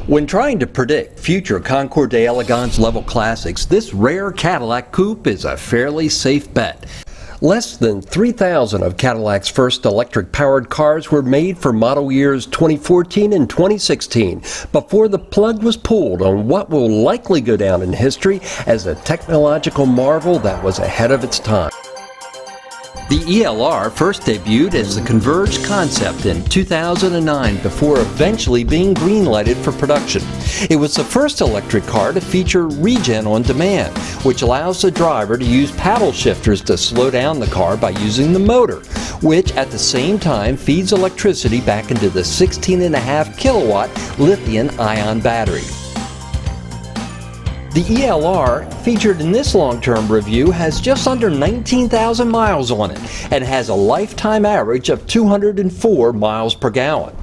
When trying to predict future Concours d'Elegance level classics, this rare Cadillac coupe is a fairly safe bet. Less than 3,000 of Cadillac's first electric-powered cars were made for model years 2014 and 2016 before the plug was pulled on what will likely go down in history as a technological marvel that was ahead of its time. The ELR first debuted as the converged concept in 2009 before eventually being green-lighted for production. It was the first electric car to feature regen on demand, which allows the driver to use paddle shifters to slow down the car by using the motor, which at the same time feeds electricity back into the 16.5 kilowatt lithium-ion battery. The ELR, featured in this long-term review, has just under 19,000 miles on it and has a lifetime average of 204 miles per gallon.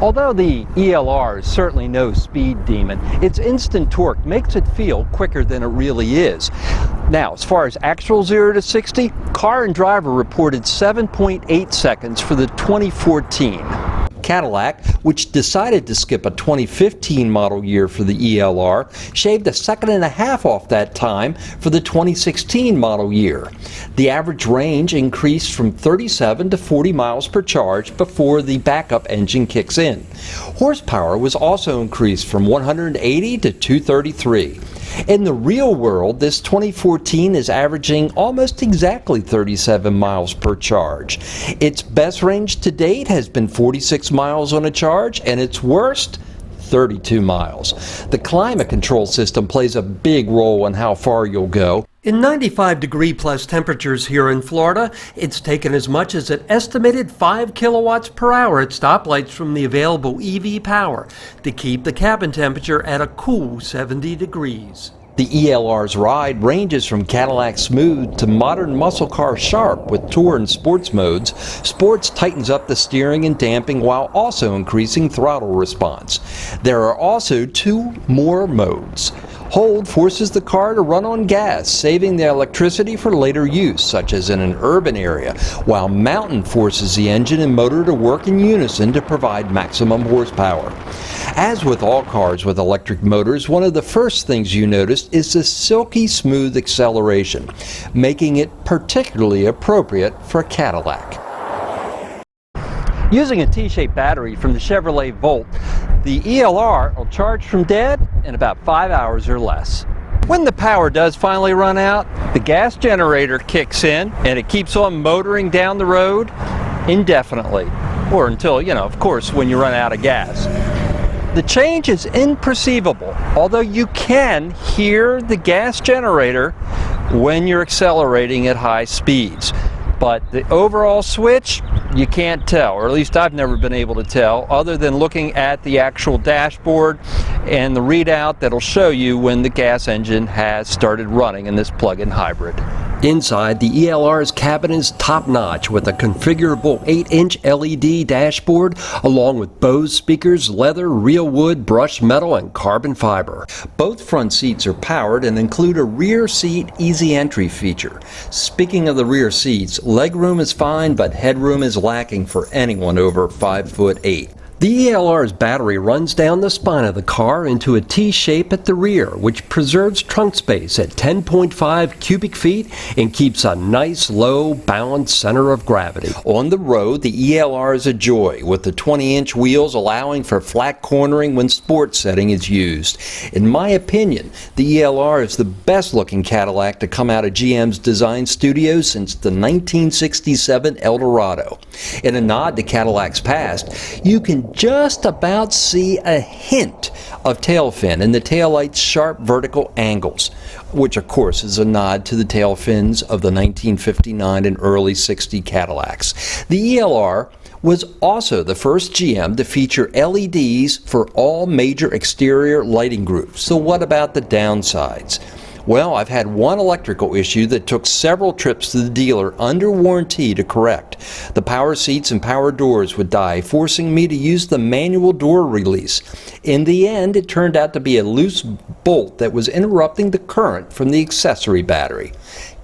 Although the ELR is certainly no speed demon, its instant torque makes it feel quicker than it really is. Now, as far as actual 0 to 60, car and driver reported 7.8 seconds for the 2014. Cadillac, which decided to skip a 2015 model year for the ELR, shaved a second and a half off that time for the 2016 model year. The average range increased from 37 to 40 miles per charge before the backup engine kicks in. Horsepower was also increased from 180 to 233. In the real world, this 2014 is averaging almost exactly 37 miles per charge. Its best range to date has been 46 miles on a charge, and its worst, 32 miles. The climate control system plays a big role in how far you'll go. In 95-degree-plus temperatures here in Florida, it's taken as much as an estimated 5 kilowatts per hour at stoplights from the available EV power to keep the cabin temperature at a cool 70 degrees. The ELR's ride ranges from Cadillac Smooth to modern muscle car Sharp with Tour and Sports modes. Sports tightens up the steering and damping while also increasing throttle response. There are also 2 more modes. Hold forces the car to run on gas, saving the electricity for later use, such as in an urban area, while Mountain forces the engine and motor to work in unison to provide maximum horsepower. As with all cars with electric motors, one of the first things you notice is the silky smooth acceleration, making it particularly appropriate for a Cadillac. Using a T-shaped battery from the Chevrolet Volt, the ELR will charge from dead in about 5 hours or less. When the power does finally run out, the gas generator kicks in and it keeps on motoring down the road indefinitely, or until, of course, when you run out of gas. The change is imperceivable, although you can hear the gas generator when you're accelerating at high speeds. But the overall switch, you can't tell, or at least I've never been able to tell, other than looking at the actual dashboard and the readout that'll show you when the gas engine has started running in this plug-in hybrid. Inside, the ELR's cabin is top-notch with a configurable 8-inch LED dashboard along with Bose speakers, leather, real wood, brushed metal, and carbon fiber. Both front seats are powered and include a rear seat easy entry feature. Speaking of the rear seats, legroom is fine, but headroom is lacking for anyone over 5'8". The ELR's battery runs down the spine of the car into a T shape at the rear, which preserves trunk space at 10.5 cubic feet and keeps a nice, low, balanced center of gravity. On the road, the ELR is a joy, with the 20-inch wheels allowing for flat cornering when sport setting is used. In my opinion, the ELR is the best-looking Cadillac to come out of GM's design studio since the 1967 Eldorado. In a nod to Cadillac's past, you can just about see a hint of tail fin in the taillight's sharp vertical angles, which of course is a nod to the tail fins of the 1959 and early 60 Cadillacs. The ELR was also the first GM to feature LEDs for all major exterior lighting groups. So what about the downsides? Well, I've had one electrical issue that took several trips to the dealer under warranty to correct. The power seats and power doors would die, forcing me to use the manual door release. In the end, it turned out to be a loose bolt that was interrupting the current from the accessory battery.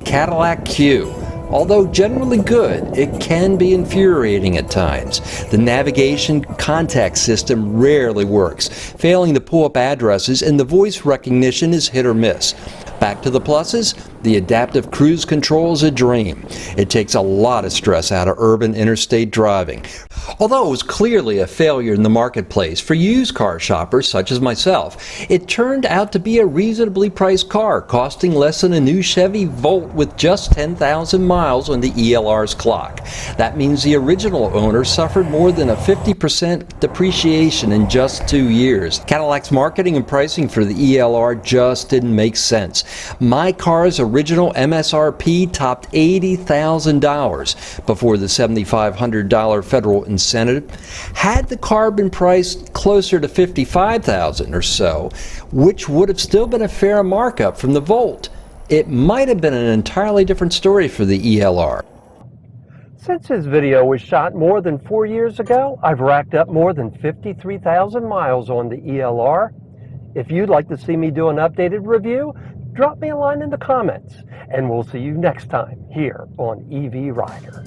Cadillac Q. Although generally good, it can be infuriating at times. The navigation contact system rarely works, failing to pull up addresses, and the voice recognition is hit or miss. Back to the pluses, the adaptive cruise control is a dream. It takes a lot of stress out of urban interstate driving. Although it was clearly a failure in the marketplace for used car shoppers such as myself, it turned out to be a reasonably priced car, costing less than a new Chevy Volt with just 10,000 miles on the ELR's clock. That means the original owner suffered more than a 50% depreciation in just 2 years. Cadillac's marketing and pricing for the ELR just didn't make sense. My car's original MSRP topped $80,000 before the $7,500 federal incentive. Had the car been priced closer to $55,000 or so, which would have still been a fair markup from the Volt, it might have been an entirely different story for the ELR. Since this video was shot more than 4 years ago, I've racked up more than 53,000 miles on the ELR. If you'd like to see me do an updated review, drop me a line in the comments, and we'll see you next time here on EV Rider.